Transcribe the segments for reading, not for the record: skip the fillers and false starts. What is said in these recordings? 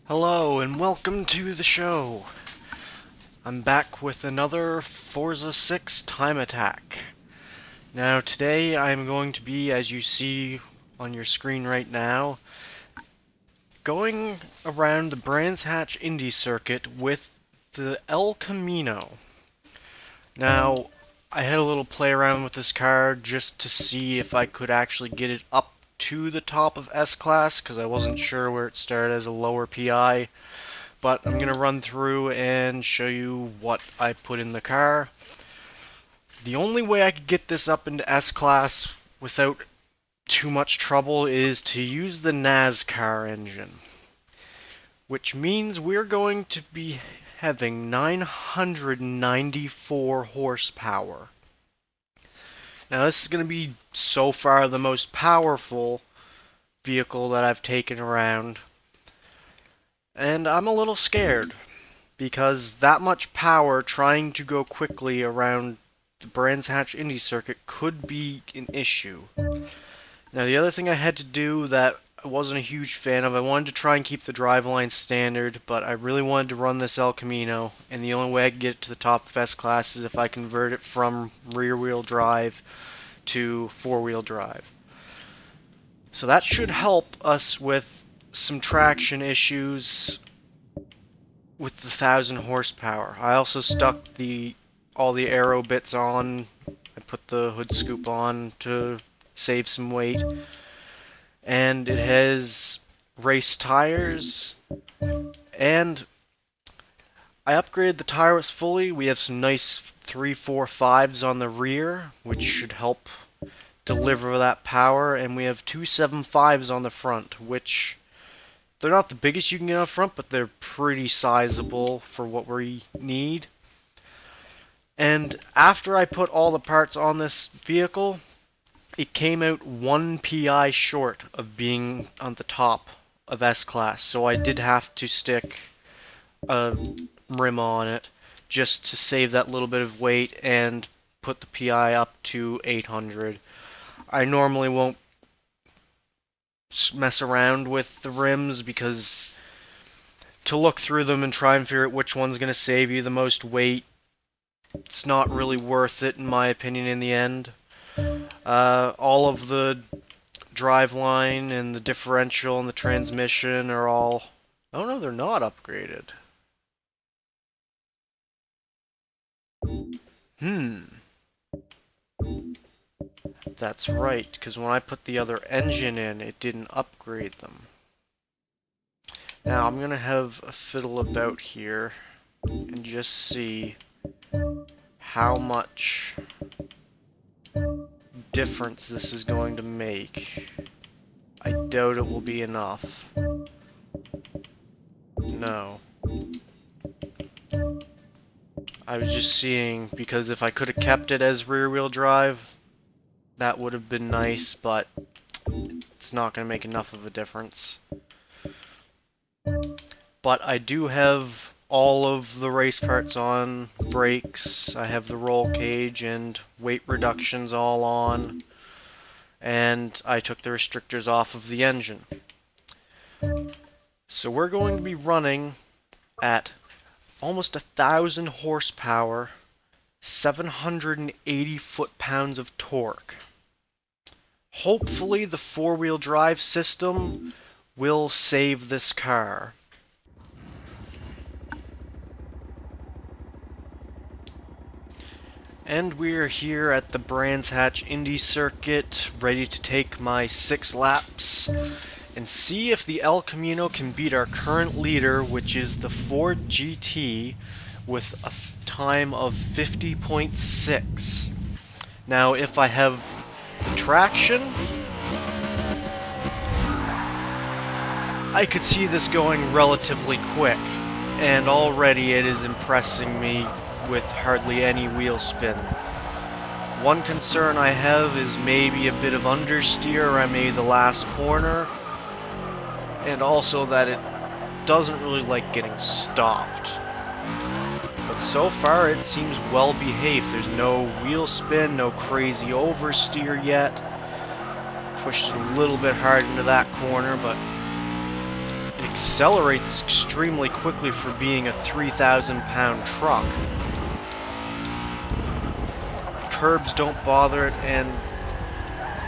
Hello and welcome to the show. I'm back with another Forza 6 time attack. Now today I'm going to be, as you see on your screen right now, going around the Brands Hatch Indy circuit with the El Camino. Now I had a little play around with this car just to see if I could actually get it up to the top of S-Class, because I wasn't sure where it started as a lower PI. But I'm going to run through and show you what I put in the car. The only way I could get this up into S-Class without too much trouble is to use the NASCAR engine, which means we're going to be having 994 horsepower. Now this is going to be so far the most powerful vehicle that I've taken around, and I'm a little scared because that much power trying to go quickly around the Brands Hatch Indy circuit could be an issue. Now the other thing I had to do that I wasn't a huge fan of, I wanted to try and keep the driveline standard, but I really wanted to run this El Camino, and the only way I could get it to the top of S-Class is if I convert it from rear-wheel drive to four-wheel drive. So that should help us with some traction issues with the 1,000 horsepower. I also stuck all the aero bits on. I put the hood scoop on to save some weight. And it has race tires, and I upgraded the tires fully. We have some nice 345s on the rear, which should help deliver that power, and we have 275s on the front, which they're not the biggest you can get on front, but they're pretty sizable for what we need. And after I put all the parts on this vehicle, it came out 1 PI short of being on the top of S-Class, so I did have to stick a rim on it just to save that little bit of weight and put the PI up to 800. I normally won't mess around with the rims because to look through them and try and figure out which one's going to save you the most weight, it's not really worth it in my opinion in the end. All of the driveline and the differential and the transmission are all... Oh no, they're not upgraded. That's right, because when I put the other engine in, it didn't upgrade them. Now I'm going to have a fiddle about here and just see how much difference this is going to make. I doubt it will be enough. No. I was just seeing, because if I could have kept it as rear-wheel drive, that would have been nice, but it's not going to make enough of a difference. But I do have all of the race parts on, brakes, I have the roll cage and weight reductions all on, and I took the restrictors off of the engine. So we're going to be running at almost 1,000 horsepower, 780 foot-pounds of torque. Hopefully the four-wheel drive system will save this car. And we're here at the Brands Hatch Indy circuit, ready to take my 6 laps and see if the El Camino can beat our current leader, which is the Ford GT, with a time of 50.6. Now, if I have traction, I could see this going relatively quick, and already it is impressing me with hardly any wheel spin. One concern I have is maybe a bit of understeer around maybe the last corner, and also that it doesn't really like getting stopped. But so far it seems well behaved. There's no wheel spin, no crazy oversteer yet. Pushed it a little bit hard into that corner, but it accelerates extremely quickly for being a 3,000-pound truck. Curbs don't bother it, and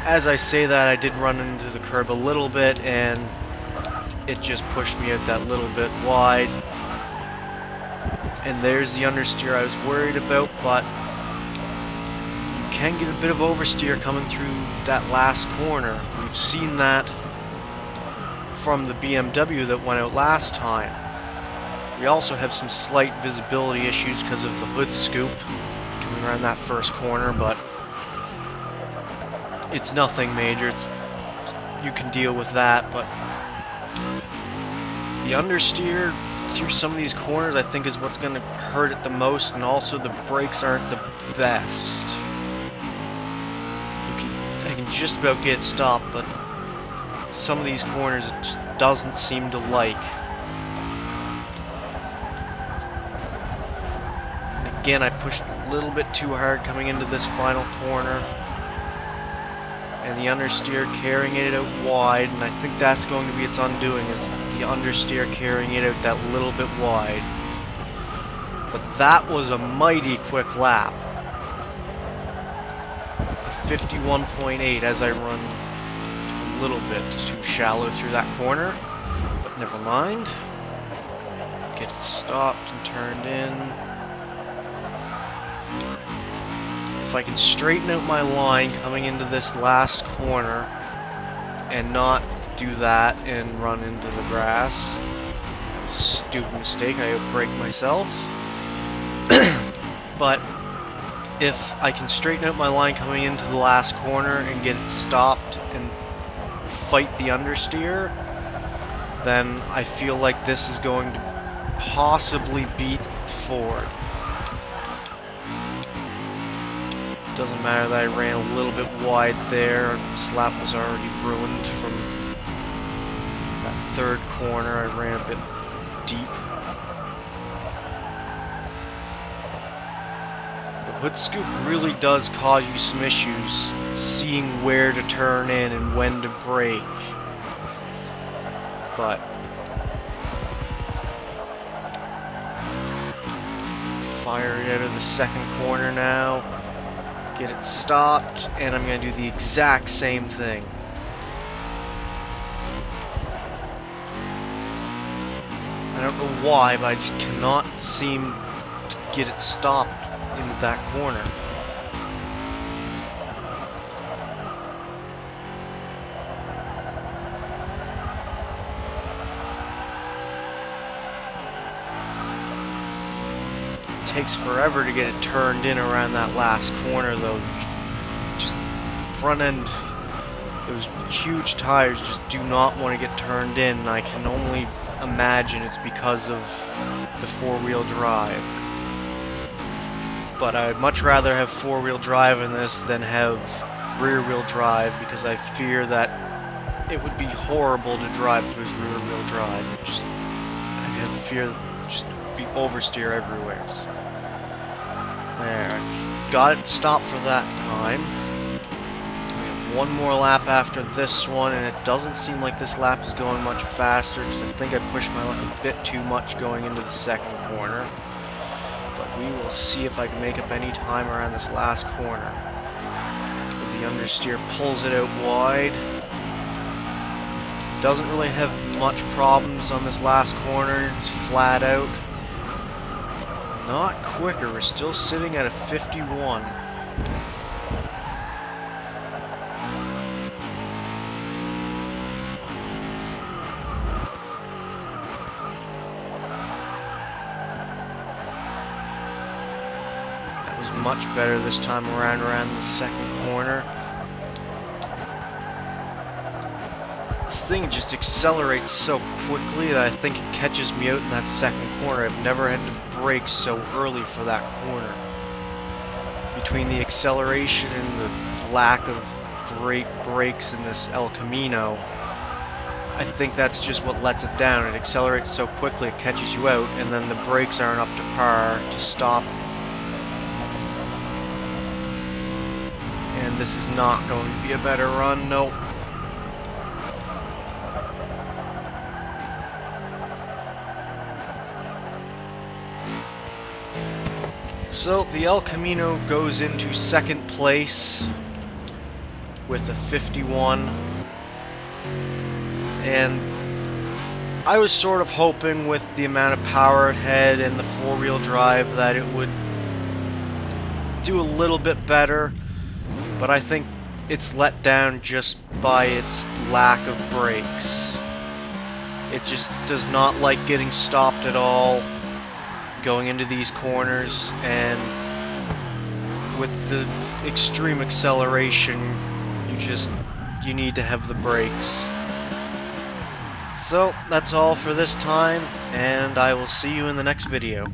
as I say that, I did run into the curb a little bit, and it just pushed me out that little bit wide. And there's the understeer I was worried about, but you can get a bit of oversteer coming through that last corner. We've seen that from the BMW that went out last time. We also have some slight visibility issues because of the hood scoop coming around that first corner, but it's nothing major. You can deal with that, but the understeer through some of these corners I think is what's going to hurt it the most, and also the brakes aren't the best. I can just about get stopped, but some of these corners it just doesn't seem to like. And again, I pushed a little bit too hard coming into this final corner, and the understeer carrying it out wide, and I think that's going to be its undoing, is the understeer carrying it out that little bit wide. But that was a mighty quick lap. 51.8 as I run a little bit too shallow through that corner, but never mind. Get it stopped and turned in. If I can straighten out my line coming into this last corner and not do that and run into the grass. Stupid mistake, I outbraked myself. But if I can straighten out my line coming into the last corner and get it stopped and fight the understeer, then I feel like this is going to possibly beat Ford. Doesn't matter that I ran a little bit wide there. This lap was already ruined from that third corner. I ran a bit deep. The hood scoop really does cause you some issues seeing where to turn in and when to brake. But fire it out of the second corner now. Get it stopped, and I'm going to do the exact same thing. I don't know why, but I just cannot seem to get it stopped in that corner. It takes forever to get it turned in around that last corner, though. Just front end, those huge tires just do not want to get turned in, and I can only imagine it's because of the four-wheel drive. But I'd much rather have four-wheel drive in this than have rear-wheel drive, because I fear that it would be horrible to drive with rear-wheel drive. I have fear just be oversteer everywhere. There, I got it stopped for that time. We have one more lap after this one, and it doesn't seem like this lap is going much faster, because I think I pushed my luck a bit too much going into the second corner. But we will see if I can make up any time around this last corner. As the understeer pulls it out wide. Doesn't really have much problems on this last corner, it's flat out. Not quicker, we're still sitting at a 51. That was much better this time around the second corner. This thing just accelerates so quickly that I think it catches me out in that second corner. I've never had to brake so early for that corner. Between the acceleration and the lack of great brakes in this El Camino, I think that's just what lets it down. It accelerates so quickly it catches you out, and then the brakes aren't up to par to stop. And this is not going to be a better run, nope. So the El Camino goes into second place with a 51, and I was sort of hoping with the amount of power it had and the four-wheel drive that it would do a little bit better, but I think it's let down just by its lack of brakes. It just does not like getting stopped at all going into these corners, and with the extreme acceleration you need to have the brakes. So that's all for this time, and I will see you in the next video.